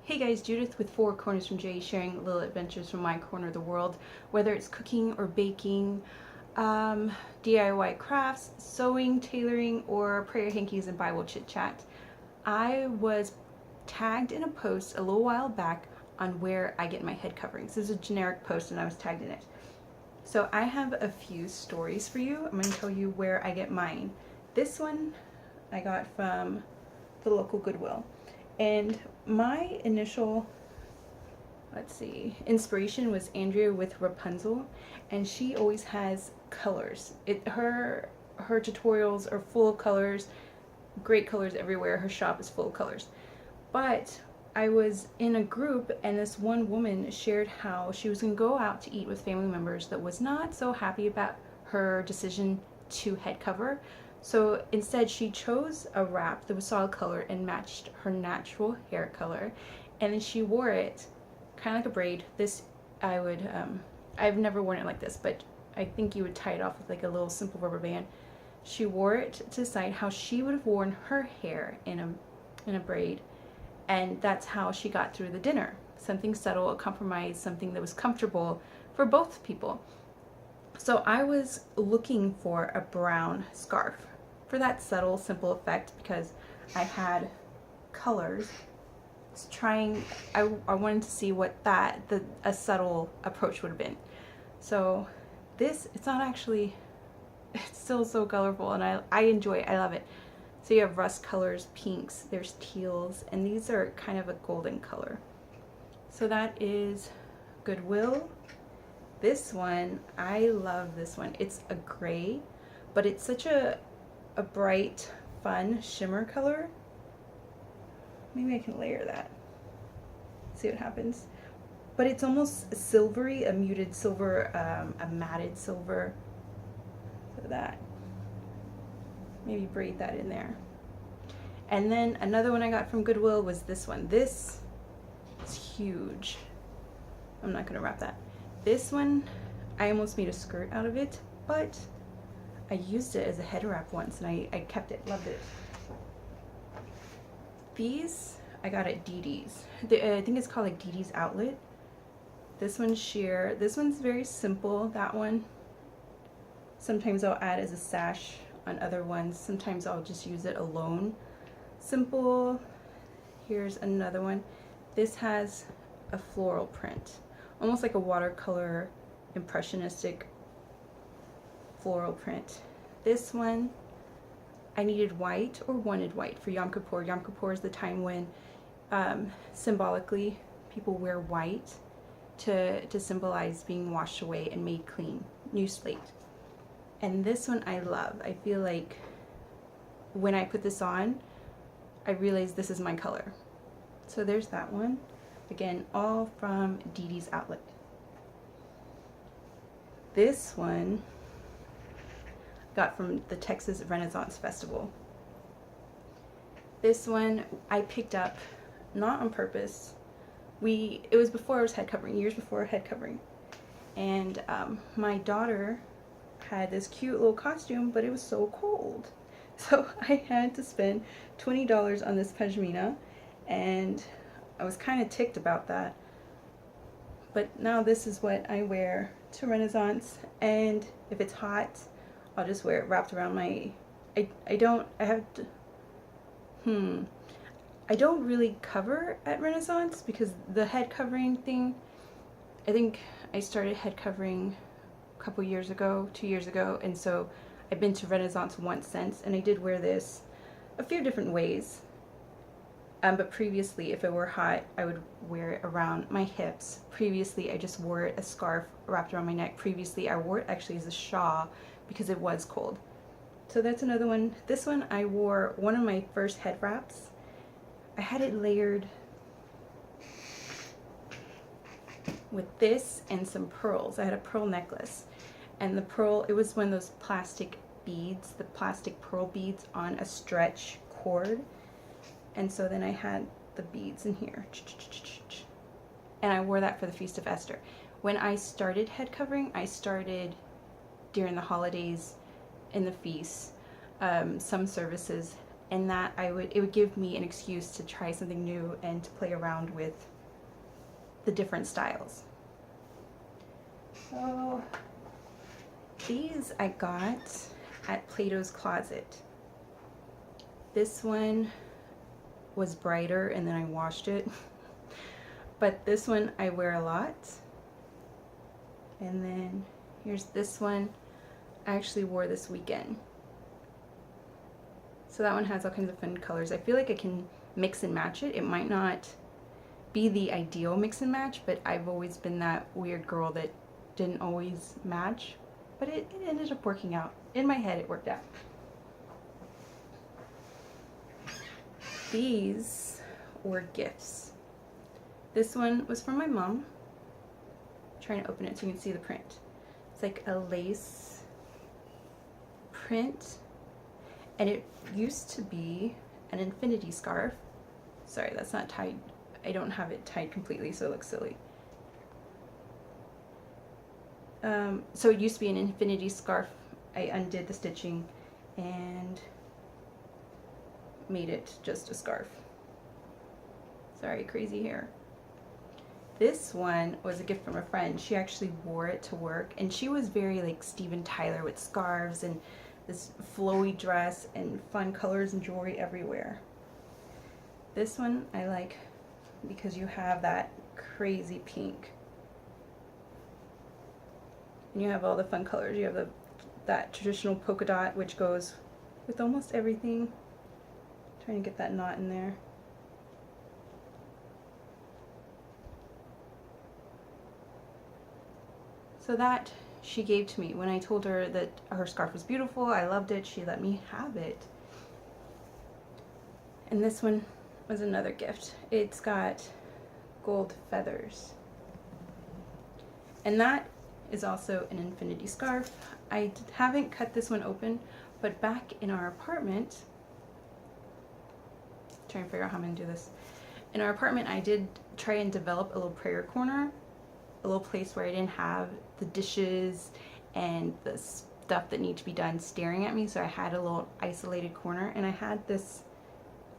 Hey guys, Judith with Four Corners from Jay, sharing little adventures from my corner of the world, whether it's cooking or baking, DIY crafts, sewing, tailoring, or prayer hankies and Bible chit chat. I was tagged in a post a little while back on where I get my head coverings. This is a generic post and I was tagged in it. So I have a few stories for you. I'm going to tell you where I get mine. This one I got from the local Goodwill. And my initial, inspiration was Andrea with Rapunzel, and she always has colors. Her tutorials are full of colors, great colors everywhere. Her shop is full of colors. But I was in a group and this one woman shared how she was going to go out to eat with family members that was not so happy about her decision to head cover. So instead she chose a wrap that was solid color and matched her natural hair color, and then she wore it kind of like a braid. I've never worn it like this, but I think you would tie it off with like a little simple rubber band. She wore it to decide how she would have worn her hair in a braid, and that's how she got through the dinner. Something subtle, a compromise, something that was comfortable for both people. So I was looking for a brown scarf for that subtle, simple effect because I had colors. I wanted to see what a subtle approach would have been. So it's still so colorful, and I enjoy it. I love it. So you have rust colors, pinks, there's teals, and these are kind of a golden color. So that is Goodwill. This one, I love this one. It's a gray, but it's such a bright, fun shimmer color. Maybe I can layer that. See what happens. But it's almost silvery, a muted silver, a matted silver. So that. Maybe braid that in there. And then another one I got from Goodwill was this one. This is huge. I'm not gonna wrap that. This one, I almost made a skirt out of it, but I used it as a head wrap once and I kept it, loved it. These I got at Dee Dee's. I think it's called like Dee Dee's Outlet. This one's sheer. This one's very simple, that one. Sometimes I'll add as a sash on other ones. Sometimes I'll just use it alone. Simple. Here's another one. This has a floral print, almost like a watercolor impressionistic floral print. This one, I needed white or wanted white for Yom Kippur. Yom Kippur is the time when symbolically people wear white to symbolize being washed away and made clean, new slate. And this one I love. I feel like when I put this on, I realized this is my color. So there's that one. Again, all from Dee Dee's Outlet. This one got from the Texas Renaissance Festival. This one I picked up not on purpose. It was before I was head covering, years before head covering. And my daughter had this cute little costume, but it was so cold. So I had to spend $20 on this pashmina, and I was kind of ticked about that. But now this is what I wear to Renaissance, and if it's hot, I'll just wear it wrapped around my, I don't really cover at Renaissance because the head covering thing, I think I started head covering a couple years ago, 2 years ago, and so I've been to Renaissance once since, and I did wear this a few different ways. But previously, if it were hot, I would wear it around my hips. Previously, I just wore it a scarf wrapped around my neck. Previously, I wore it actually as a shawl because it was cold. So that's another one. This one I wore one of my first head wraps. I had it layered with this and some pearls. I had a pearl necklace, and the pearl, it was one of those plastic beads, the plastic pearl beads on a stretch cord. And so then I had the beads in here, and I wore that for the Feast of Esther. When I started head covering, I started during the holidays, in the feasts, some services, and that it would give me an excuse to try something new and to play around with the different styles. So these I got at Plato's Closet. This one was brighter and then I washed it. But this one I wear a lot. And then here's this one I actually wore this weekend. So that one has all kinds of fun colors. I feel like I can mix and match it. It might not be the ideal mix and match, but I've always been that weird girl that didn't always match. But it ended up working out. In my head, it worked out. These were gifts. This one was from my mom. I'm trying to open it so you can see the print. It's like a lace print, and it used to be an infinity scarf. Sorry, that's not tied. I don't have it tied completely, so it looks silly. So it used to be an infinity scarf. I undid the stitching and made it just a scarf. Sorry, crazy hair. This one was a gift from a friend. She actually wore it to work, and she was very like Steven Tyler with scarves and this flowy dress and fun colors and jewelry everywhere. This one I like because you have that crazy pink. And you have all the fun colors. You have that traditional polka dot, which goes with almost everything. Trying to get that knot in there. So that she gave to me. When I told her that her scarf was beautiful, I loved it, she let me have it. And this one was another gift. It's got gold feathers. And that is also an infinity scarf. I haven't cut this one open, but back in our apartment, trying to figure out how I'm gonna do this. In our apartment, I did try and develop a little prayer corner, a little place where I didn't have the dishes and the stuff that need to be done staring at me. So I had a little isolated corner, and I had this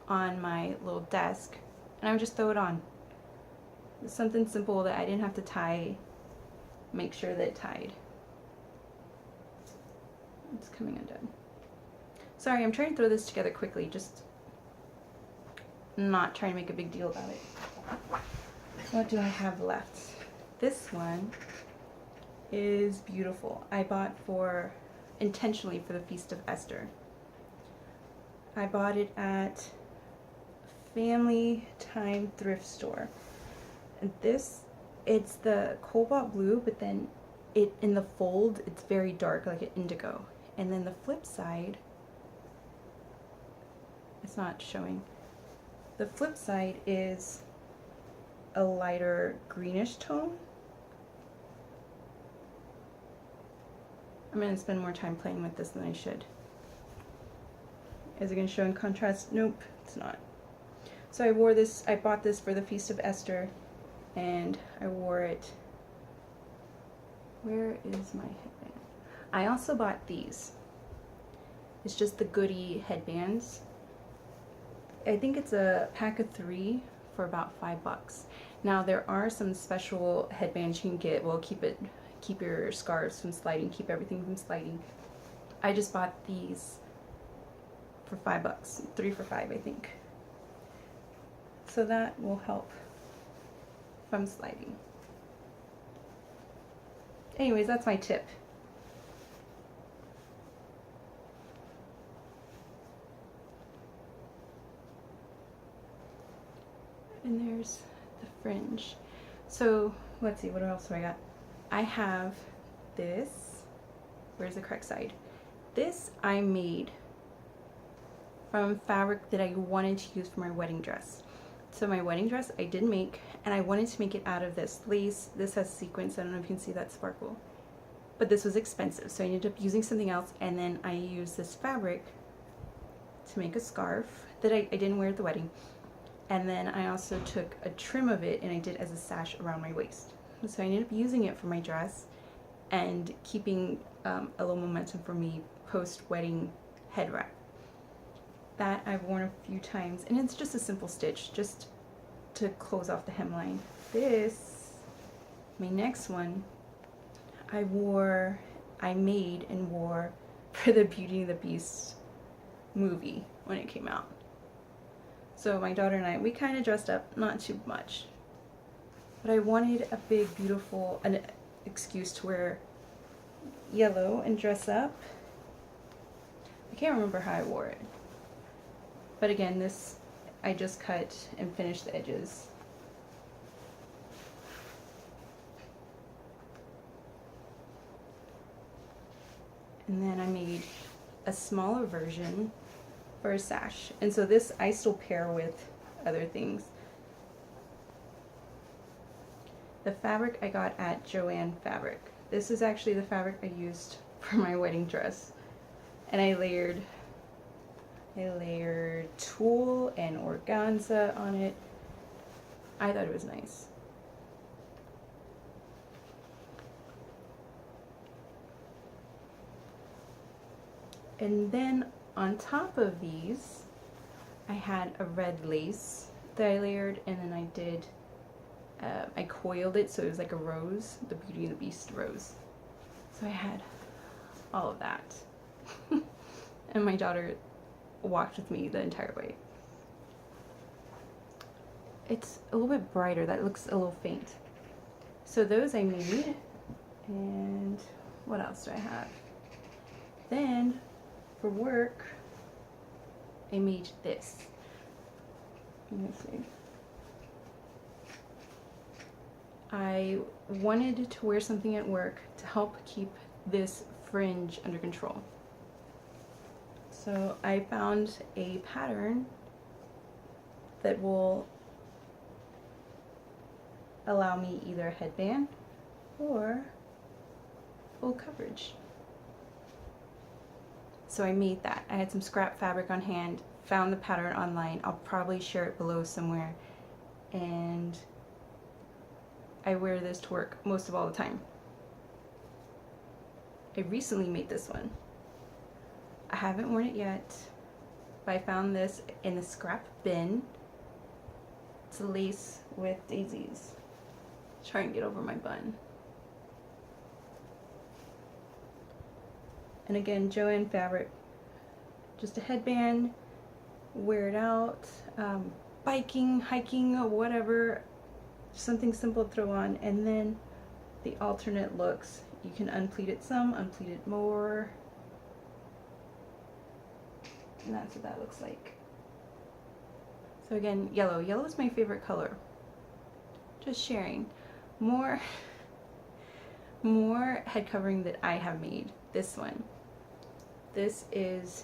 on my little desk, and I would just throw it on. It's something simple that I didn't have to tie, make sure that it tied. It's coming undone. Sorry, I'm trying to throw this together quickly, just not trying to make a big deal about it. What do I have left? This one is beautiful. I bought intentionally for the Feast of Esther. I bought it at Family Time thrift store. And it's the cobalt blue, but then in the fold, it's very dark, like an indigo. And then the flip side, it's not showing. The flip side is a lighter greenish tone. I'm going to spend more time playing with this than I should. Is it going to show in contrast? Nope, it's not. So I bought this for the Feast of Esther, and I wore it. Where is my headband? I also bought these. It's just the Goody headbands. I think it's a pack of 3 for about $5. Now there are some special headbands you can get. Well, keep your scarves from sliding, keep everything from sliding. I just bought these for $5, 3 for $5, I think. So that will help from sliding. Anyways, that's my tip. And there's the fringe. So let's see, what else do I got? I have this. Where's the correct side? This I made from fabric that I wanted to use for my wedding dress. So my wedding dress I did make, and I wanted to make it out of this lace. This has sequins. I don't know if you can see that sparkle. But this was expensive, so I ended up using something else, and then I used this fabric to make a scarf that I didn't wear at the wedding. And then I also took a trim of it and I did as a sash around my waist. So I ended up using it for my dress and keeping a little momentum for me post-wedding head wrap. That I've worn a few times, and it's just a simple stitch, just to close off the hemline. This, my next one, I made and wore for the Beauty and the Beast movie when it came out. So my daughter and I, we kind of dressed up, not too much. But I wanted a big, beautiful, an excuse to wear yellow and dress up. I can't remember how I wore it. But again, this, I just cut and finished the edges. And then I made a smaller version for a sash. And so this I still pair with other things. The fabric I got at Joann Fabric. This is actually the fabric I used for my wedding dress. And I layered tulle and organza on it. I thought it was nice. And then on top of these, I had a red lace that I layered, and then I did, I coiled it so it was like a rose, the Beauty and the Beast rose. So I had all of that. And my daughter walked with me the entire way. It's a little bit brighter, that looks a little faint. So those I made, and what else do I have? Then, for work, I made this. Let me see. I wanted to wear something at work to help keep this fringe under control. So I found a pattern that will allow me either a headband or full coverage. So I made that. I had some scrap fabric on hand, found the pattern online. I'll probably share it below somewhere. And I wear this to work most of all the time. I recently made this one. I haven't worn it yet, but I found this in the scrap bin. It's a lace with daisies. Try and get over my bun. And again, Joann Fabric, just a headband, wear it out, biking, hiking, or whatever, something simple to throw on. And then the alternate looks, you can unpleat it some, unpleat it more, and that's what that looks like. So again, yellow. Yellow is my favorite color. Just sharing. More head covering that I have made. This one. This is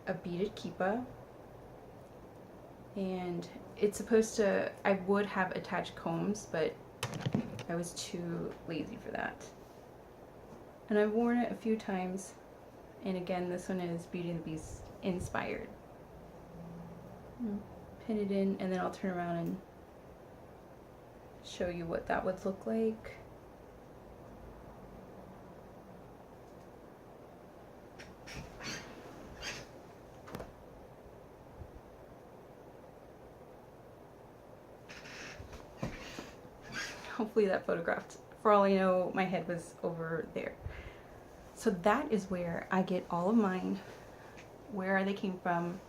a beaded kippah, and it's supposed to, I would have attached combs, but I was too lazy for that. And I've worn it a few times, and again, this one is Beauty and the Beast inspired. Pin it in, and then I'll turn around and show you what that would look like. Hopefully that photographed. For all I know, my head was over there. So that is where I get all of mine, where they came from,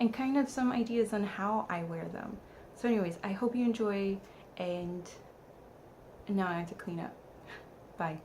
and kind of some ideas on how I wear them. So anyways, I hope you enjoy, and now I have to clean up. Bye.